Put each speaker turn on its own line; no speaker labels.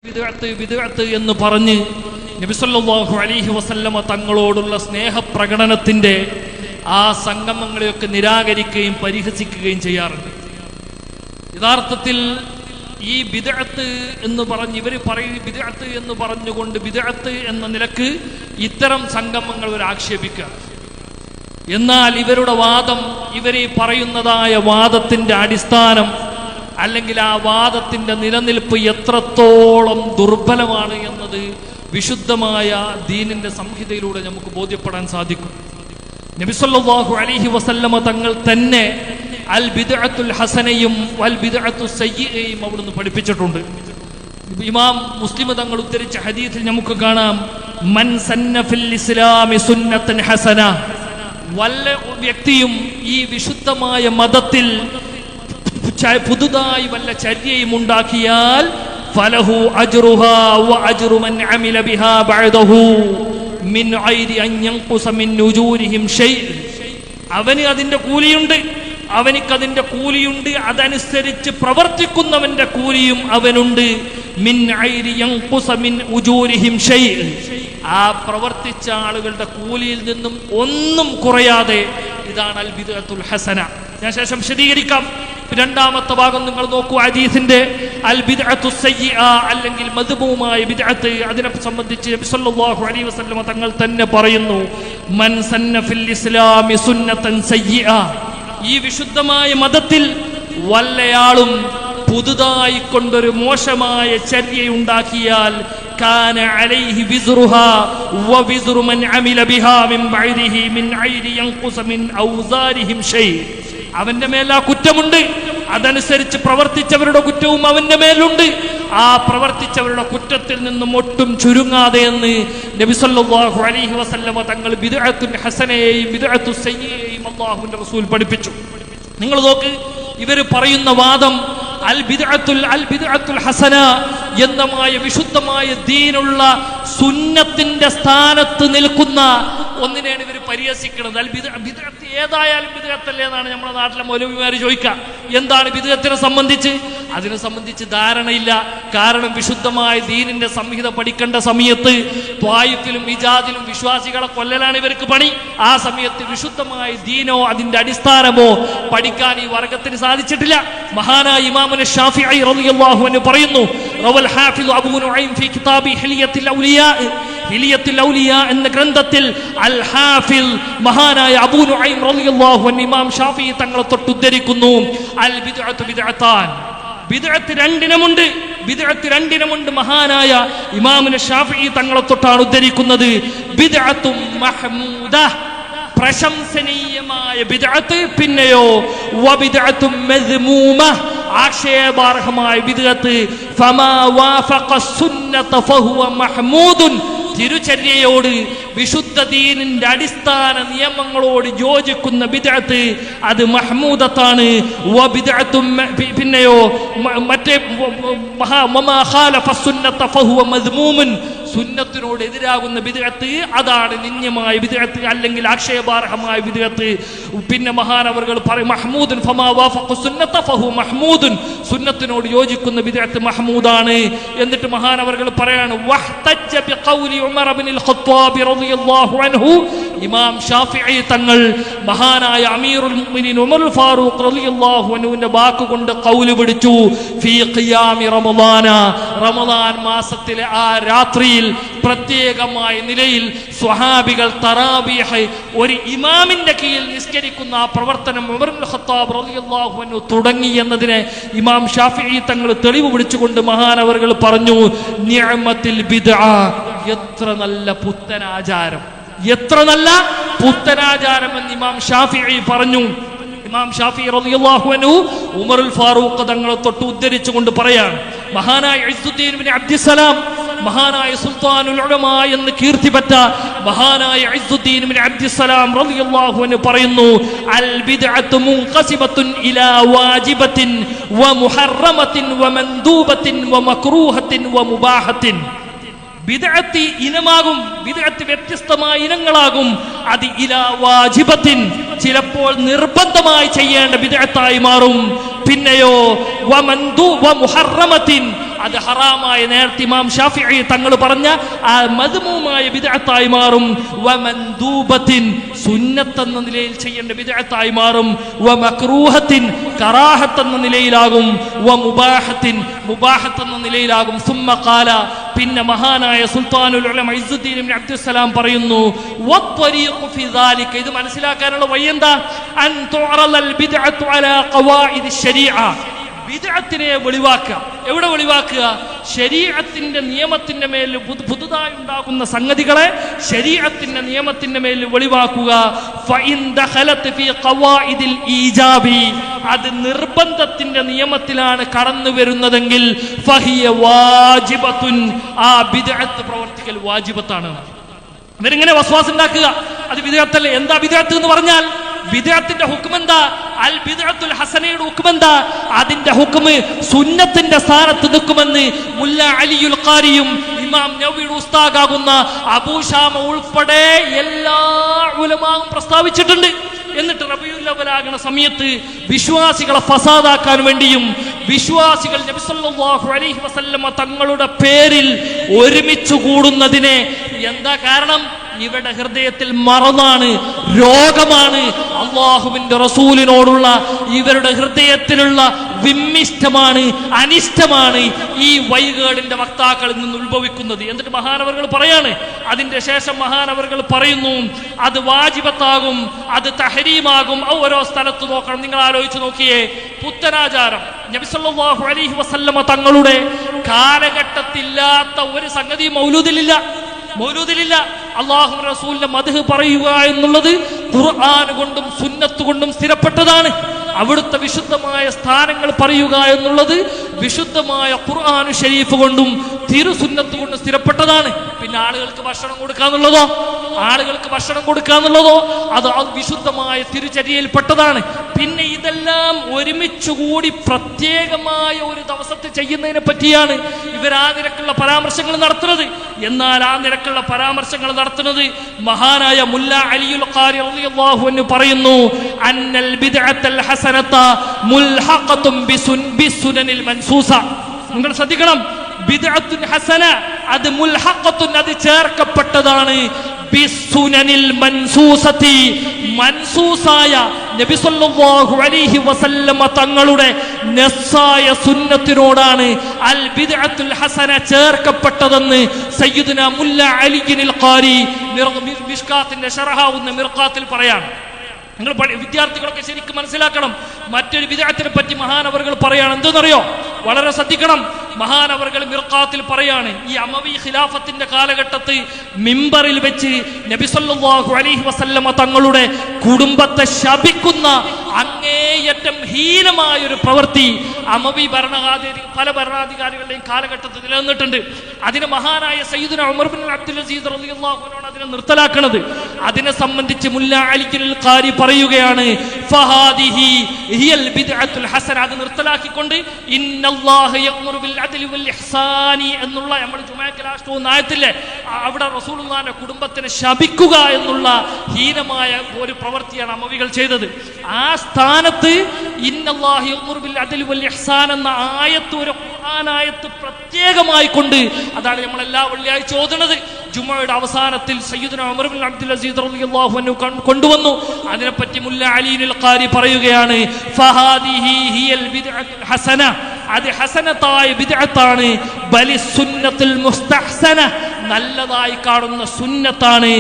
ബിദ്അത്ത് എന്ന് പറഞ്ഞ് നബി സല്ലല്ലാഹു അലൈഹി വസല്ലമ തങ്ങളോടുള്ള സ്നേഹപ്രകടനത്തിന്റെ ആ സംഗമങ്ങളെയൊക്കെ നിരാകരിക്കുകയും പരിഹസിക്കുകയും ചെയ്യാറുണ്ട്. യഥാർത്ഥത്തിൽ ഈ ബിദ്അത്ത് എന്ന് പറഞ്ഞ് ഇവർ പറയും ബിദ്അത്ത് എന്ന് പറഞ്ഞുകൊണ്ട് ബിദ്അത്ത് എന്ന നിലക്ക് ഇത്തരം സംഗമങ്ങൾ ഇവർ ആക്ഷേപിക്കുക. എന്നാൽ ഇവരുടെ വാദം, ഇവർ പറയുന്നതായ വാദത്തിന്റെ അടിസ്ഥാനം അല്ലെങ്കിൽ ആ വാദത്തിന്റെ നിലനിൽപ്പ് എത്രത്തോളം ദുർബലമാണ് എന്നത് വിശുദ്ധമായ ദീനിന്റെ സംഹിതയിലൂടെ നമുക്ക് ബോധ്യപ്പെടാൻ സാധിക്കും. നബി സല്ലല്ലാഹു അലൈഹി വസല്ലമ തങ്ങൾ തന്നെ അൽ ബിദ്അത്തുൽ ഹസനയും വൽ ബിദ്അത്തു സയ്യിഅയും അവിടുന്ന് പഠിപ്പിച്ചിട്ടുണ്ട്. ഇമാം മുസ്ലിം തങ്ങൾ ഉദ്ധരിച്ച ഹദീസിൽ നമുക്ക് കാണാം, മൻ സന്ന ഫിൽ ഇസ്ലാമി സുന്നത്തൻ ഹസന, വല്ല വ്യക്തിയും ഈ വിശുദ്ധമായ മതത്തിൽ പുതുതായി വല്ല ചര്യയും ഉണ്ടാക്കിയാൽ ഫലഹു അജ്റുഹാ വ അജ്റു മൻ അമില ബിഹാ ബഅദഹു മിൻ ഐരി അൻ യൻഖുസ മിൻ നുജൂരിഹിം ഷൈഅ. അവന് അതിന്റെ കൂലിയുണ്ട്, അതനുസരിച്ച് പ്രവർത്തിക്കുന്നവന്റെ കൂലിയും അവനുണ്ട്. മിൻ ഐരി യൻഖുസ മിൻ ഉജൂരിഹിം ഷൈഅ, ആ പ്രവർത്തിച്ച ആളുകളുടെ കൂലിയിൽ നിന്നും ഒന്നും കുറയാതെ. ഇതാണ് അൽ ബിദ്അത്തുൽ ഹസന. ഞാൻ ശേഷം വിശദീകരിക്കാം. രണ്ടാമത്തെ ഭാഗം നിങ്ങൾ നോക്കൂ, ഹദീസിന്റെ അൽ ബിദ്അത്തു സയ്യിഅ അല്ലെങ്കിൽ മദ്മൂമായ ബിദ്അത്ത്, അതിനെ സംബന്ധിച്ച് നബി സല്ലല്ലാഹു അലൈഹി വസല്ലം തങ്ങൾ തന്നെ പറയുന്നു, മൻ സന്ന ഫിൽ ഇസ്ലാമി സുന്നത്തൻ സയ്യിഅ, ഈ വിശുദ്ധമായ മതത്തിൽ വല്ലയാളും പുതുതായി കൊണ്ടൊരു മോശമായ ചര്യയുണ്ടാക്കിയാൽ കാന അലൈഹി വിസ്റുഹാ വ വിസ്റു മൻ അമില ബിഹാ മിൻ ബഅദിഹി മിൻ ഐരി യൻഖുസ മിൻ ഔസാരിഹിം ഷൈ, അവന്റെ മേൽ ആ കുറ്റമുണ്ട്, അതനുസരിച്ച് പ്രവർത്തിച്ചവരുടെ കുറ്റവും അവന്റെ മേലുണ്ട്, ആ പ്രവർത്തിച്ചവരുടെ കുറ്റത്തിൽ നിന്നും ഒട്ടും ചുരുങ്ങാതെ എന്ന് നബി സല്ലല്ലാഹു അലൈഹി വസല്ലമ തങ്ങൾ ബിദ്അത്തുൽ ഹസനയെയും ബിദ്അത്തു സയ്യിഅയെയും അല്ലാഹുവിന്റെ റസൂൽ പഠിപ്പിച്ചു. നിങ്ങൾ നോക്ക്, ഇവർ പറയുന്ന വാദം അൽ ബിദ്അത്തുൽ ഹസന എന്നമായ വിശുദ്ധമായ ദീനുള്ള സുന്നത്തിന്റെ സ്ഥാനത്ത് നിൽക്കുന്ന ഒന്നിനെയാണ് ഇവർ പരിഹസിക്കുന്നത്. അൽ ബിദ്അത്ത് ഏതായാലും ബിദ്അത്തല്ലേ എന്നാണ് നമ്മുടെ നാട്ടിലെ മൗലവിമാർ ചോദിക്കുക. എന്താണ് ബിദ്അത്തിനെ സംബന്ധിച്ച്? അതിനെ സംബന്ധിച്ച് ധാരണയില്ല. കാരണം വിശുദ്ധമായ ദീനിന്റെ സംഹിത പഠിക്കേണ്ട സമയത്ത് ത്വായിഫിലും ഇജാദിലും വിശ്വാസികളെ കൊല്ലലാണ് ഇവർക്ക് പണി. ആ സമയത്ത് വിശുദ്ധമായ ദീനോ അതിന്റെ അടിസ്ഥാനമോ പഠിക്കാൻ ഈ വർഗത്തിന് സാധിച്ചിട്ടില്ല. മഹാനായ ഇമാമുന ശാഫിഈ റളിയല്ലാഹു അൻഹു പറയുന്നു, റവൽ ഹാഫിദ് അബൂ നുഐം ഫീ കിതാബി ഹിലിയത്തുൽ ഔലിയാ, ഹിലിയത്തുൽ ഔലിയാ എന്ന ഗ്രന്ഥത്തിൽ അൽ ഹാഫിദ് മഹാനായ അബൂ നുഐം റളിയല്ലാഹു അൻഹു ഇമാം ശാഫിഈ തങ്ങളെ തൊട്ട് ഉദ്ധരിക്കുന്നു, അൽ ബിദ്അത്തു ബിദ്അത്താൻ, ബിദ്അത്ത് രണ്ടിനമുണ്ട്. മഹാനായ ഇമാമുന ശാഫിഈ തങ്ങളെ തൊട്ടാണ് ഉദ്ധരിക്കുന്നത്. ബിദ്അത്തും മഹ്മൂദ, പ്രശംസനീയമായ ബിദ്അത്ത്, പിന്നെയോ വബിദ്അത്തും മദ്മൂമ, ആക്ഷേപാർഹമായ ബിദ്അത്ത്. ഫമാ വാഫഖ സുന്നത ഫഹുവ മഹ്മൂദുൻ, തിരുചര്യയോട് വിശുദ്ധ ദീനിന്റെ അടിസ്ഥാന നിയമങ്ങളോട് യോജിക്കുന്ന ബിദ്അത്ത് അത് മഹ്മൂദത്താണ്. വബിദ്അത്തും, പിന്നെയോ മറ്റേ വമാ ഖാലഫ സുന്നത ഫഹുവ മദ്മൂമുൻ, സുന്നത്തിനോട് എതിരാകുന്ന ബിദ്അത്ത് അതാണ് നിന്ദ്യമായ ബിദ്അത്ത് അല്ലെങ്കിൽ ആക്ഷേപാർഹമായ ബിദ്അത്ത്. പിന്നെ മഹാനവർകൾ പറയും മഹ്മൂദുൻ ഫമാ വാഫഖ സുന്നത ഫഹു മഹ്മൂദുൻ, സുന്നത്തിനോട് യോജിക്കുന്ന ബിദ്അത്ത് മഹ്മൂദാണ്. എന്നിട്ട് മഹാനവർകൾ പറയാണ് വഹ്തജ്ജ ബിഖൗലി ഉമർ ഇബ്നുൽ ഖത്താബ് റളിയല്ലാഹു അൻഹു, ഇമാം ശാഫിഈ തങ്ങൾ മഹാനായ അമീറുൽ മുഅ്മിനീൻ ഉമറുൽ ഫാറൂഖ് റളിയല്ലാഹു അൻഹുവിന്റെ വാക്കുകൊണ്ട് ഖൗല് പിടിച്ചു. ഫീ ഖിയാമി റമളാന, റമളാൻ മാസത്തിലെ ആ രാത്രിയിൽ പ്രത്യേകമായ നിലയിൽ സ്വഹാബികൾ തറാബീഹ് ഒരു ഇമാമിന്റെ കീഴിൽ നിസ്കരിക്കുന്ന ആ പ്രവർത്തനം ഉമർ ഇബ്നുൽ ഖത്താബ് റളിയല്ലാഹു അൻഹു തുടങ്ങി എന്നതിനെ ഇമാം ഷാഫിഈ തങ്ങൾ തെളിവ് പിടിച്ചുകൊണ്ട് മഹാനവറുകൾ പറഞ്ഞു, നിഅമത്തിൽ ബിദ്അ, എത്ര നല്ല പുത്തനാചാരം, എത്ര നല്ല പുത്തനാചാരം എന്ന് ഇമാം ഷാഫിഈ പറഞ്ഞു. ഇമാം ഷാഫിഈ റളിയല്ലാഹു അൻഹു ഉമറുൽ ഫാറൂഖ് തങ്ങളെ തൊട്ട് ഉദ്ധരിച്ചുകൊണ്ട് പറയാണ്, മഹാനായ ഇസ്സുദ്ദീൻ ഇബ്നു അബ്ദിസ്സലാം, മഹാനായ സുൽത്താനുൽ ഉലമാ എന്ന് കീർത്തിപ്പെട്ട മഹാനായ ഇസ്സുദ്ദീൻ ഇബ്നു അബ്ദിസ്സലാം റളിയല്ലാഹു അൻഹു പറയുന്നു, അൽ ബിദ്അത്തു മുൻഖസിബത്തുൻ ഇലാ വാജിബത്തിൻ വ മുഹറമത്തിൻ വ മൻദൂബത്തിൻ വ മക്റൂഹത്തിൻ വ മുബാഹത്തിൻ. ബിദ്അത്ത് ഇനമാകും, ബിദ്അത്ത് വ്യത്യസ്തമായ ഇനങ്ങളാകും. അത് ഇലാ വാജിബത്തിൻ, ചിലപ്പോൾ നിർബന്ധമായി ചെയ്യേണ്ട ബിദ്അത്തായി മാറും. പിന്നെയോ വമുഹറമത്തിൻ, അത് ഹറാമായ, നേരത്തെ ഇമാം ഷാഫിഈ തങ്ങൾ പറഞ്ഞ ആ മദ്മൂമായ ബിദ്അത്തായി മാറും. വമൻദൂബത്തിൻ, സുന്നത്ത് എന്ന നിലയിൽ ചെയ്യേണ്ട ബിദ്അത്തായി മാറും. വമക്റൂഹത്തിൻ, കറാഹത്ത് എന്ന നിലയിലാകും. വമുബാഹത്തിൻ, മുബാഹത്ത് എന്ന നിലയിലാകും. സുമ്മ ഖാല, പിന്നെ മഹാനായ സുൽത്താനുൽ ഉലമ ഇസ്സുദ്ദീൻ ഇബ്നു അബ്ദുസ്സലാം പറയുന്നു, വത്വരീഖു ഫി ദാലിക, ഇത് മനസ്സിലാക്കാനുള്ള വഴി എന്താ? അൻ തുഅറൽ ബിദ്അത്തു അലാ ഖവാഇദി ശരീഅ, ബിദ്അത്തിനെ വെളിവാക്കുക. എവിടെ വെളിവാക്കുക? ശരീഅത്തിന്റെ നിയമത്തിന്റെ മേൽ, പുതുതായി ഉണ്ടാകുന്ന സംഗതികളെ ശരീഅത്തിന്റെ നിയമത്തിന്റെ മേൽ വെളിവാക്കുക. ഫഇൻ ദഖലത് ഫീ ഖവാഇദിൽ ഈജാബി, അത് നിർബന്ധത്തിന്റെ നിയമത്തിലാണ് കടന്നു വരുന്നതെങ്കിൽ ഫഹിയ വാജിബത്തുൻ, ആ ബിദ്അത്ത് പ്രവർത്തിക്കൽ വാജിബത്താണ്. ഇവരിങ്ങനെ വസ്വാസ് ഉണ്ടാക്കുക, അത് ബിദ്അത്തല്ലേ. എന്താ ബിദ്അത്ത് എന്ന് പറഞ്ഞാൽ? ബിദ്അത്തിന്റെ ഹുക്ം എന്താ? അൽ ബിദ്അത്തുൽ ഹസനയുടെ ഹുക്ം എന്താ? അതിന്റെ ഹുക്ം സുന്നത്തിന്റെ സ്ഥാനത്ത് നിൽക്കുമെന്ന് മുല്ല അലിയുൽ ഖാരിയും ഇമാം നവവിയുടെ ഉസ്താദാകുന്ന അബൂ ശാമ ഉൾപ്പെടെ എല്ലാ ഉലമാവും പ്രസ്താവിച്ചിട്ടുണ്ട്. എന്നിട്ട് റബീഉൽ അവ്വൽ ആകുന്ന സമയത്ത് വിശ്വാസികളെ ഫസാദാക്കാൻ വേണ്ടിയും വിശ്വാസികൾ നബി സല്ലല്ലാഹു അലൈഹി വസല്ലമ തങ്ങളുടെ പേരിൽ ഒരുമിച്ച് കൂടുന്നതിനെ എന്താ കാരണം? ഇവരുടെ ഹൃദയത്തിൽ മറന്നാണ്, രോഗമാണ്. അള്ളാഹുവിന്റെ റസൂലിനോടുള്ള ഇവരുടെ ഹൃദയത്തിലുള്ള വിമ്മിഷ്ടമാണ്, അനിഷ്ടമാണ് ഈ വൈകേടിന്റെ വക്താക്കളിൽ നിന്ന് ഉത്ഭവിക്കുന്നത്. എന്നിട്ട് മഹാനവറുകൾ പറയാണ്, അതിന്റെ ശേഷം മഹാനവറുകൾ പറയുന്നു, അത് വാജിബത്താകും, അത് തഹരീമാകും. ഓരോ സ്ഥലത്ത് നോക്കണം. നിങ്ങൾ ആലോചിച്ച് നോക്കിയേ, പുത്തനാചാരം നബി സല്ലല്ലാഹു അലൈഹി വസല്ലമ തങ്ങളുടെ കാലഘട്ടത്തില്ലാത്ത ഒരു സംഗതി മൗലൂദിലില്ല. അള്ളാഹു റസൂലിന്റെ മദ്ഹ് പറയുക എന്നുള്ളത് ഖുർആൻ കൊണ്ടും സുന്നത്ത് കൊണ്ടും സ്ഥിരപ്പെട്ടതാണ്. അവിടുത്തെ വിശുദ്ധമായ സ്ഥാനങ്ങൾ പറയുക എന്നുള്ളത് വിശുദ്ധമായ ഖുർആൻ ഷരീഫ് കൊണ്ടും തിരുസുന്നത്ത് കൊണ്ടും സ്ഥിരപ്പെട്ടതാണ്. പിന്നെ ആളുകൾക്ക് ഭക്ഷണം കൊടുക്കാന്നുള്ളതോ അത് വിശുദ്ധമായ തിരുചര്യയിൽപ്പെട്ടതാണ്. പിന്നെ ഇതെല്ലാം ഒരുമിച്ചുകൂടി പ്രത്യേകമായ ഒരു ദിവസത്തെ ചെയ്യുന്നതിനെ പറ്റിയാണ് ഇവർ ആ നിരക്കുള്ള പരാമർശങ്ങൾ നടത്തുന്നത്. എന്നാൽ ആ നിരക്കുള്ള പരാമർശങ്ങൾ നടത്തുന്നത് മഹാനായ മുല്ല അലിയുൽ ഖാരി റളിയല്ലാഹു അൻഹു പറയുന്നു, അന്നൽ ബിദ്അത്തുൽ ഹസനത മുൽഹഖത്തുൻ ബിസുനനിൽ മൻസൂസ. നിങ്ങൾ ശ്രദ്ധിക്കണം, ബിദ്അത്തുൽ ഹസന അത് മുൽഹഖത്തുൻ, അത് ചേർക്കപ്പെട്ടതാണ് ബിസുനനിൽ മൻസൂസതി, മൻസൂസായ നബി സല്ലല്ലാഹു അലൈഹി വസല്ലമ തങ്ങളുടെ നസ്സായ സുന്നത്തിനോടാണ് അൽ ബിദ്അത്തുൽ ഹസന ചേർക്കപ്പെട്ടതെന്ന് സയ്യിദുന മുല്ല അലിയുൽ ഖാരി മിഷ്കാത്തിന്റെ ശറഹാവുന്ന മിർഖാത്തിൽ പറയാണ്. നിങ്ങൾ വിദ്യാർത്ഥികളൊക്കെ ശരിക്കും മനസ്സിലാക്കണം. മറ്റൊരു ബിദ്അത്തിനെ പറ്റി മഹാനവറുകൾ പറയാണ്, എന്തെന്നറിയോ? വളരെ ശ്രദ്ധിക്കണം. മഹാനവറുകൾ മിർഖാത്തിൽ പറയാണ്, ഈ അമവി ഖിലാഫത്തിന്റെ കാലഘട്ടത്തിൽ മിമ്പറിൽ വെച്ച് നബി സല്ലല്ലാഹു അലൈഹി വസല്ലമ തങ്ങളുടെ കുടുംബത്തെ ശപിക്കുന്ന അങ്ങേയറ്റം ഹീനമായ ഒരു പ്രവൃത്തി അമവി പല ഭരണാധികാരികളുടെയും കാലഘട്ടത്തിൽ നിലനിന്നിട്ടുണ്ട്. അതിന് മഹാനായ സയ്യിദുന ഉമർ ബിൻ അബ്ദുൽ അസീസ് റളിയല്ലാഹു അൻഹു അതിനെ നിർത്തലാക്കുന്നത്. അതിനെ സംബന്ധിച്ച് മുല്ല അലിയുൽ ഖാരി പറയുകയാണ്, ഫഹാദിഹി ഹിയൽ ബിദ്അത്തുൽ ഹസന, അത് നിർത്തലാക്കിക്കൊണ്ട് ഇന്നല്ലാഹ യഅ്മുറു ബിൽ അദ്ലി വൽ ഇഹ്സാനി എന്നുള്ള നമ്മൾ ജുമുഅ ലാസ്റ്റ് ആയത്തില്ലേ, അവിടെ റസൂലുള്ളാഹിന്റെ കുടുംബത്തിനെ ശപിക്കുക എന്നുള്ള ഹീനമായ ഒരു പ്രവൃത്തിയാണ് അമവികൾ ചെയ്തത്. ആ സ്ഥാനത്ത് ഇന്നല്ലാഹ യഅ്മുറു ബിൽ അദ്ലി വൽ ഇഹ്സാൻ എന്ന ആയത്ത്, ഒരു ഖുർആൻ ആയത്ത് പ്രത്യേകമായി കൊണ്ട്, അതാണ് നമ്മൾ എല്ലാ വെള്ളിയാഴ്ച ഓതുന്നത്. ജുമുഅയുടെ അവസാനത്തിൽ സയ്യിദുന ഉമർ ബിൻ അബ്ദുൽ അസീസ് റളിയല്ലാഹു അൻഹു കൊണ്ടുവന്നു. അതിനെപ്പറ്റി മുല്ല അലിയുൽ ഖാരി പറയുകയാണ്, ഫഹാദിഹി ഹിയൽ ബിദ്അത്തുൽ ഹസന, അത് ഹസനത്തായ ബിദ്അത്താണ്. ബലി സുന്നത്തുൽ മുസ്തഹ്സന, നല്ലതായി കാണുന്ന സുന്നത്താണ്.